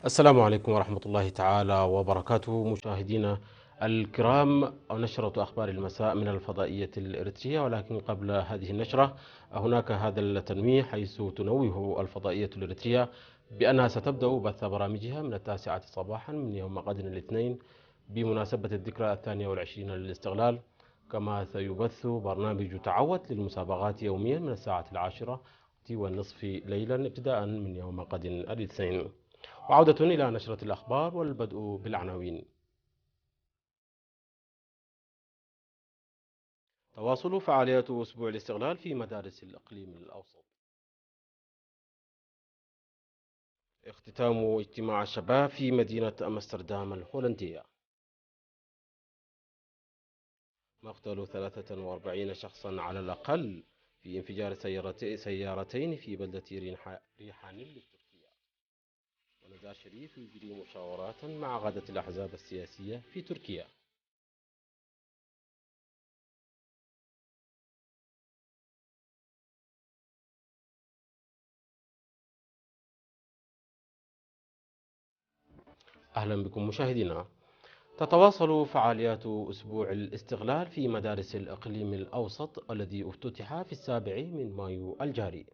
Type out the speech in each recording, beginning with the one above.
السلام عليكم ورحمة الله تعالى وبركاته مشاهدينا الكرام. نشرة أخبار المساء من الفضائية الإريترية، ولكن قبل هذه النشرة هناك هذا التنويه، حيث تنوه الفضائية الإريترية بأنها ستبدأ بث برامجها من 9 صباحا من يوم غد الاثنين بمناسبة الذكرى 22 للاستقلال. كما سيبث برنامج تعود للمسابقات يوميا من 10:10 ليلا ابتداء من يوم غد الاثنين. وعودة إلى نشرة الأخبار والبدء بالعناوين. تواصل فعاليات أسبوع الاستغلال في مدارس الإقليم الأوسط. اختتام اجتماع الشباب في مدينة أمستردام الهولندية. مقتل 43 شخصا على الأقل في انفجار سيارتين في بلدة ريحان لتركيا. ونزار شريف يجري مشاورات مع قادة الأحزاب السياسية في تركيا. أهلا بكم مشاهدينا. تتواصل فعاليات أسبوع الاستغلال في مدارس الإقليم الأوسط الذي افتتح في 7 من مايو الجاري.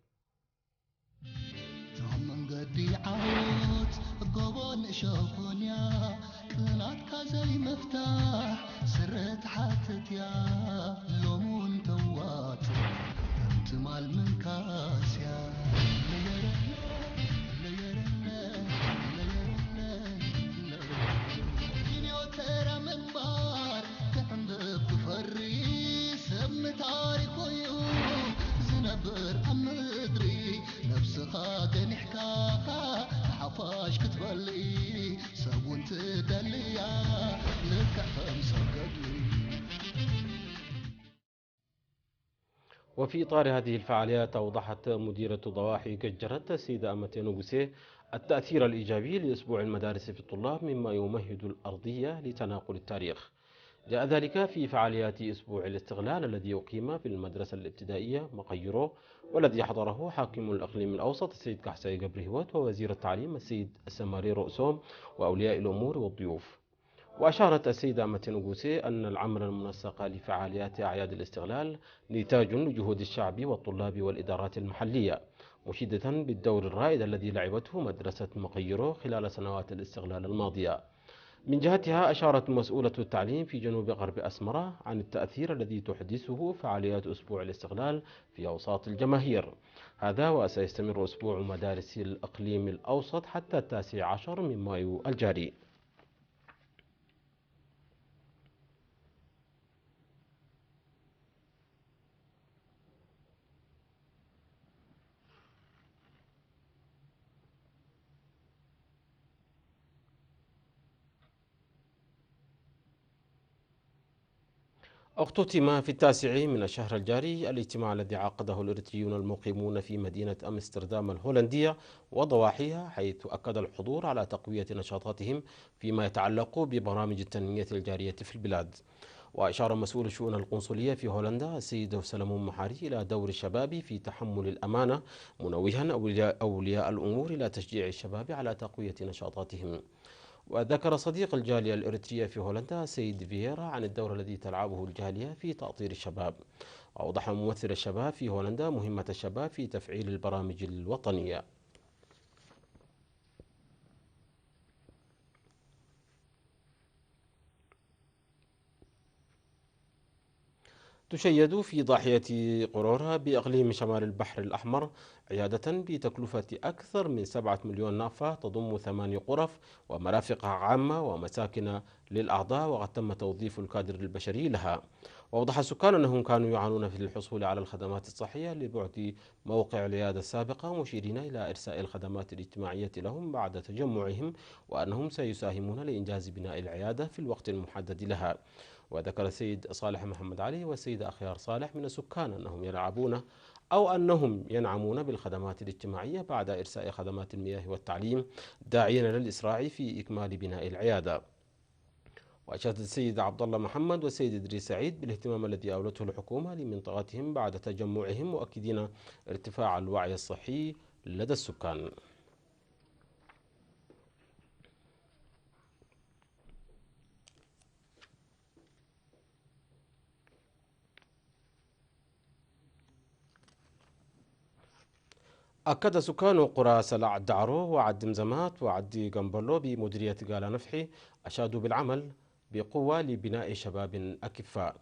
وفي إطار هذه الفعاليات أوضحت مديرة ضواحي كجرة السيدة أمتين نوغوسي التأثير الإيجابي لأسبوع المدارس في الطلاب مما يمهد الأرضية لتناقل التاريخ. جاء ذلك في فعاليات أسبوع الاستغلال الذي أقيم في المدرسة الابتدائية مقيرو، والذي حضره حاكم الإقليم الأوسط السيد كحساي قبرهوت ووزير التعليم السيد السماري رؤسوم وأولياء الأمور والضيوف. وأشارت السيدة متنوغوسي أن العمل المنسق لفعاليات أعياد الاستغلال نتاج لجهود الشعب والطلاب والإدارات المحلية، مشيدة بالدور الرائد الذي لعبته مدرسة مقيرو خلال سنوات الاستغلال الماضية. من جهتها أشارت مسؤولة التعليم في جنوب غرب أسمرة عن التأثير الذي تحدثه فعاليات أسبوع الاستغلال في أوساط الجماهير. هذا وسيستمر أسبوع مدارس الإقليم الأوسط حتى 19 من مايو الجاري. اختتم في 9 من الشهر الجاري الاجتماع الذي عقده الإريتريون المقيمون في مدينة أمستردام الهولندية وضواحيها، حيث أكد الحضور على تقوية نشاطاتهم فيما يتعلق ببرامج التنمية الجارية في البلاد. وأشار مسؤول الشؤون القنصلية في هولندا السيد سلمون محاري إلى دور الشباب في تحمل الأمانة، منوها أولياء الأمور إلى تشجيع الشباب على تقوية نشاطاتهم. وذكر صديق الجالية الإريترية في هولندا سيد فييرا عن الدور الذي تلعبه الجالية في تأطير الشباب. أوضح ممثل الشباب في هولندا مهمة الشباب في تفعيل البرامج الوطنية. تشيد في ضاحية قرورها بإقليم شمال البحر الأحمر عيادة بتكلفة أكثر من 7 مليون نافة تضم 8 غرف ومرافق عامة ومساكن للأعضاء، وقد تم توظيف الكادر البشري لها. وأوضح السكان أنهم كانوا يعانون في الحصول على الخدمات الصحية لبعد موقع العيادة السابقة، مشيرين إلى إرساء الخدمات الاجتماعية لهم بعد تجمعهم، وأنهم سيساهمون لإنجاز بناء العيادة في الوقت المحدد لها. وذكر السيد صالح محمد علي والسيدة أخيار صالح من السكان أنهم ينعمون بالخدمات الاجتماعية بعد إرساء خدمات المياه والتعليم، داعين للإسراع في إكمال بناء العيادة. وأشاد السيد عبد الله محمد والسيد إدريس سعيد بالاهتمام الذي أولته الحكومة لمنطقتهم بعد تجمعهم، مؤكدين ارتفاع الوعي الصحي لدى السكان. أكد سكان قرى سلع الدعرو وعد مزمات وعد قنبلو بمديرية قالا نفحي أشادوا بالعمل بقوة لبناء شباب أكفاء.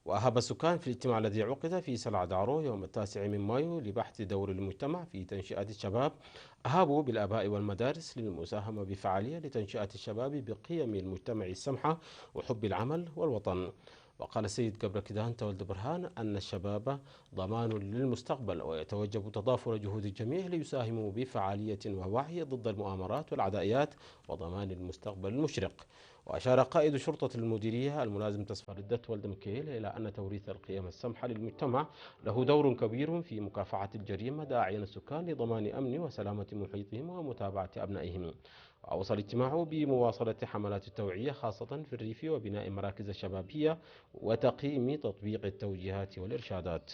وأهب السكان في الاجتماع الذي عقد في سلع دعرو يوم 9 من مايو لبحث دور المجتمع في تنشئة الشباب، أهابوا بالآباء والمدارس للمساهمة بفعالية لتنشئة الشباب بقيم المجتمع السمحة وحب العمل والوطن. وقال السيد قبر كدان تولد برهان أن الشباب ضمان للمستقبل، ويتوجب تضافر جهود الجميع ليساهموا بفعالية ووعي ضد المؤامرات والعدائيات وضمان المستقبل المشرق. وأشار قائد شرطة المديرية الملازم تصفى الدت ولد مكيل إلى أن توريث القيم السمحة للمجتمع له دور كبير في مكافحة الجريمة، داعيا السكان لضمان أمن وسلامة محيطهم ومتابعة أبنائهم. وأوصى الاجتماع بمواصلة حملات التوعية خاصة في الريف وبناء مراكز شبابية وتقييم تطبيق التوجيهات والإرشادات.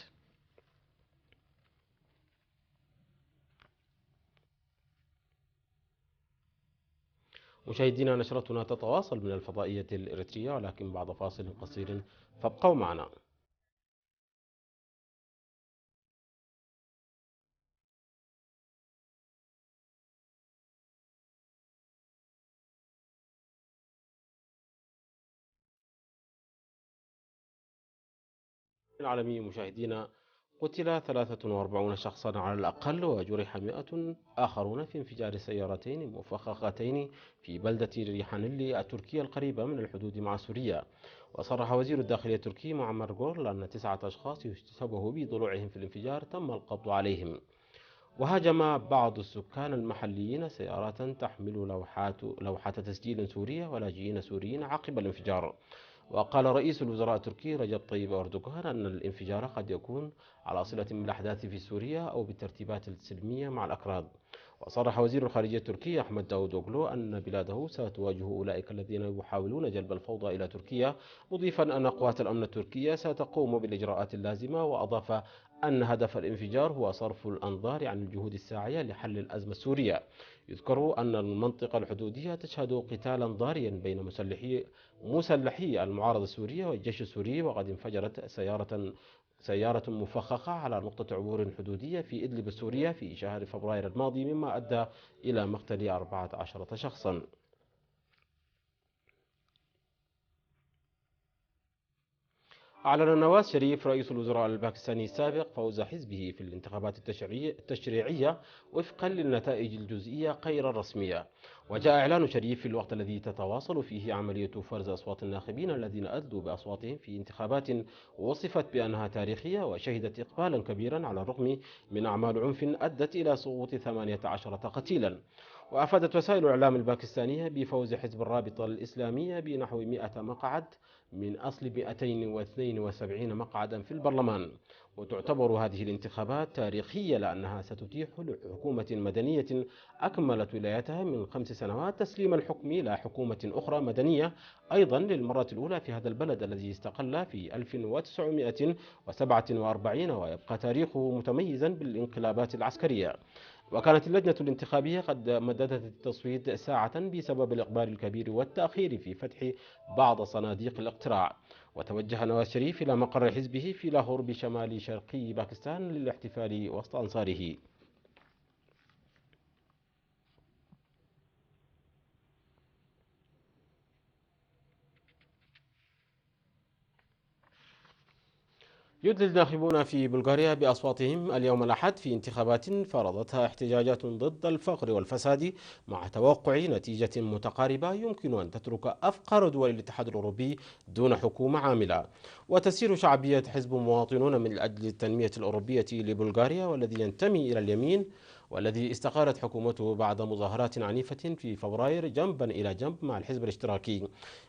مشاهدينا، نشرتنا تتواصل من الفضائية الإريترية ولكن بعد فاصل قصير، فابقوا معنا. العالمي مشاهدينا، قتل 43 شخصا على الأقل وجرح 100 آخرون في انفجار سيارتين مفخختين في بلدة ريحانلي التركية القريبة من الحدود مع سوريا. وصرح وزير الداخلية التركي معمر جورل أن 9 أشخاص يشتبه بضلوعهم في الانفجار تم القبض عليهم. وهاجم بعض السكان المحليين سيارات تحمل لوحة تسجيل سورية ولاجئين سوريين عقب الانفجار. وقال رئيس الوزراء التركي رجب طيب أردوغان أن الانفجار قد يكون على صلة بالأحداث في سوريا أو بالترتيبات السلمية مع الأكراد. وصرح وزير الخارجية التركي أحمد داوودوغلو أن بلاده ستواجه أولئك الذين يحاولون جلب الفوضى إلى تركيا، مضيفا أن قوات الأمن التركية ستقوم بالإجراءات اللازمة. وأضاف أن هدف الانفجار هو صرف الأنظار عن الجهود الساعية لحل الأزمة السورية. يذكر أن المنطقة الحدودية تشهد قتالا ضاريا بين مسلحي المعارضة السورية والجيش السوري، وقد انفجرت سيارة مفخخة على نقطة عبور حدودية في إدلب السورية في شهر فبراير الماضي، مما أدى إلى مقتل 14 شخصا. أعلن نواز شريف رئيس الوزراء الباكستاني السابق فوز حزبه في الانتخابات التشريعية وفقا للنتائج الجزئية غير الرسمية. وجاء إعلان شريف في الوقت الذي تتواصل فيه عملية فرز أصوات الناخبين الذين أدلوا بأصواتهم في انتخابات وصفت بأنها تاريخية وشهدت إقبالا كبيرا على الرغم من أعمال عنف أدت إلى سقوط 18 قتيلا. وأفادت وسائل الإعلام الباكستانية بفوز حزب الرابطة الإسلامية بنحو 100 مقعد من أصل 272 مقعدا في البرلمان. وتعتبر هذه الانتخابات تاريخية لأنها ستتيح لحكومة مدنية أكملت ولايتها من 5 سنوات تسليم الحكم إلى حكومة أخرى مدنية أيضا للمرة الأولى في هذا البلد الذي استقل في 1947، ويبقى تاريخه متميزا بالانقلابات العسكرية. وكانت اللجنة الانتخابية قد مددت التصويت ساعة بسبب الإقبال الكبير والتأخير في فتح بعض صناديق الاقتراع. وتوجه نواز شريف إلى مقر حزبه في لاهور بشمال شرقي باكستان للاحتفال وسط أنصاره. يدلي الناخبون في بلغاريا بأصواتهم اليوم الأحد في انتخابات فرضتها احتجاجات ضد الفقر والفساد، مع توقع نتيجة متقاربة يمكن أن تترك أفقر دول الاتحاد الأوروبي دون حكومة عاملة. وتسير شعبية حزب مواطنون من أجل التنمية الأوروبية لبلغاريا، والذي ينتمي إلى اليمين والذي استقالت حكومته بعد مظاهرات عنيفة في فبراير جنبا إلى جنب مع الحزب الاشتراكي.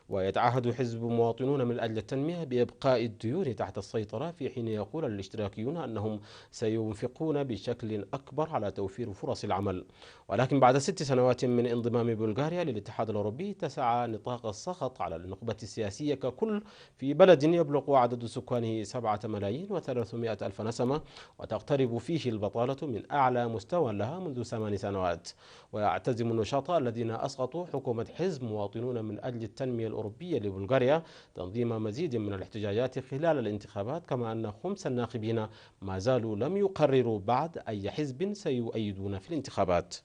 ويتعهد حزب مواطنون من أجل التنمية بإبقاء الديون تحت السيطرة، في حين يقول الاشتراكيون أنهم سينفقون بشكل أكبر على توفير فرص العمل. ولكن بعد 6 سنوات من انضمام بلغاريا للاتحاد الأوروبي تسعى نطاق السخط على النخبة السياسية ككل في بلد يبلغ عدد سكانه 7 ملايين و300 ألف نسمة، وتقترب فيه البطالة من أعلى مستوى يعمل لها منذ 8 سنوات. ويعتزم النشطاء الذين أسقطوا حكومة حزب مواطنون من أجل التنمية الأوروبية لبلغاريا تنظيم مزيد من الاحتجاجات خلال الانتخابات، كما أن 5 ناخبين ما زالوا لم يقرروا بعد أي حزب سيؤيدون في الانتخابات.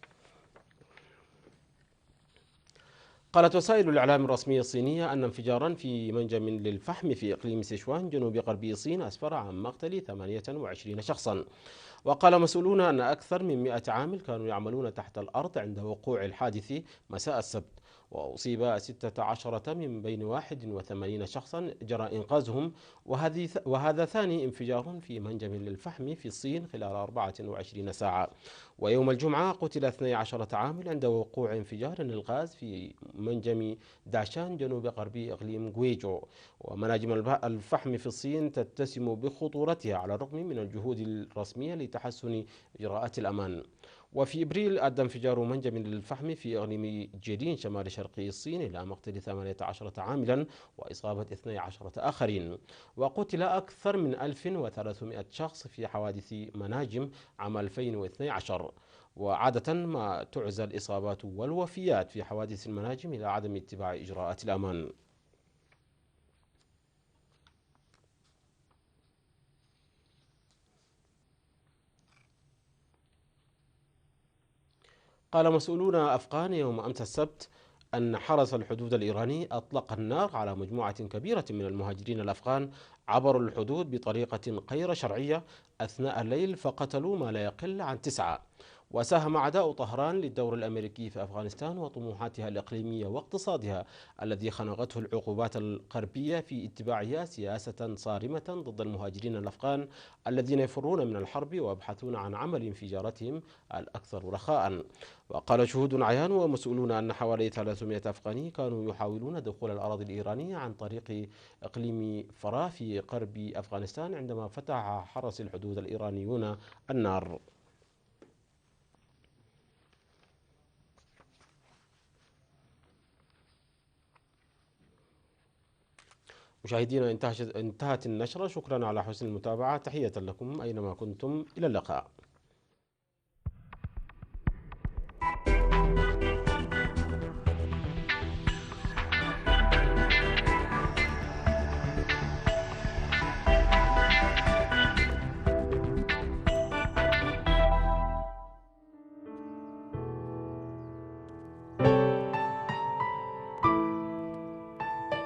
قالت وسائل الإعلام الرسمية الصينية أن انفجارا في منجم للفحم في إقليم سيشوان جنوب غربي الصين أسفر عن مقتل 28 شخصا. وقال مسؤولون أن أكثر من 100 عامل كانوا يعملون تحت الأرض عند وقوع الحادث مساء السبت. وأصيب 16 من بين 81 شخصا جرى إنقاذهم، وهذا ثاني انفجار في منجم للفحم في الصين خلال 24 ساعة. ويوم الجمعة قتل 12 عامل عند وقوع انفجار للغاز في منجم داشان جنوب غربي إقليم غويجو. ومناجم الفحم في الصين تتسم بخطورتها على الرغم من الجهود الرسمية لتحسن إجراءات الأمان. وفي إبريل أدى انفجار منجم للفحم في إقليم جيلين شمال شرقي الصين إلى مقتل 18 عاملا وإصابة 12 آخرين. وقتل أكثر من 1300 شخص في حوادث مناجم عام 2012. وعادة ما تعزى الإصابات والوفيات في حوادث المناجم إلى عدم اتباع إجراءات الأمان. قال مسؤولون أفغان يوم أمس السبت أن حرس الحدود الإيراني أطلق النار على مجموعة كبيرة من المهاجرين الأفغان عبروا الحدود بطريقة غير شرعية أثناء الليل، فقتلوا ما لا يقل عن 9. وساهم عداء طهران للدور الأمريكي في أفغانستان وطموحاتها الإقليمية واقتصادها الذي خنقته العقوبات الغربية في اتباعها سياسة صارمة ضد المهاجرين الأفغان الذين يفرون من الحرب ويبحثون عن عمل في جارتهم الأكثر رخاء. وقال شهود عيان ومسؤولون أن حوالي 300 أفغاني كانوا يحاولون دخول الأراضي الإيرانية عن طريق إقليم فراه في غرب أفغانستان عندما فتح حرس الحدود الإيرانيون النار. مشاهدينا، انتهت النشرة. شكرا على حسن المتابعة. تحية لكم أينما كنتم. إلى اللقاء.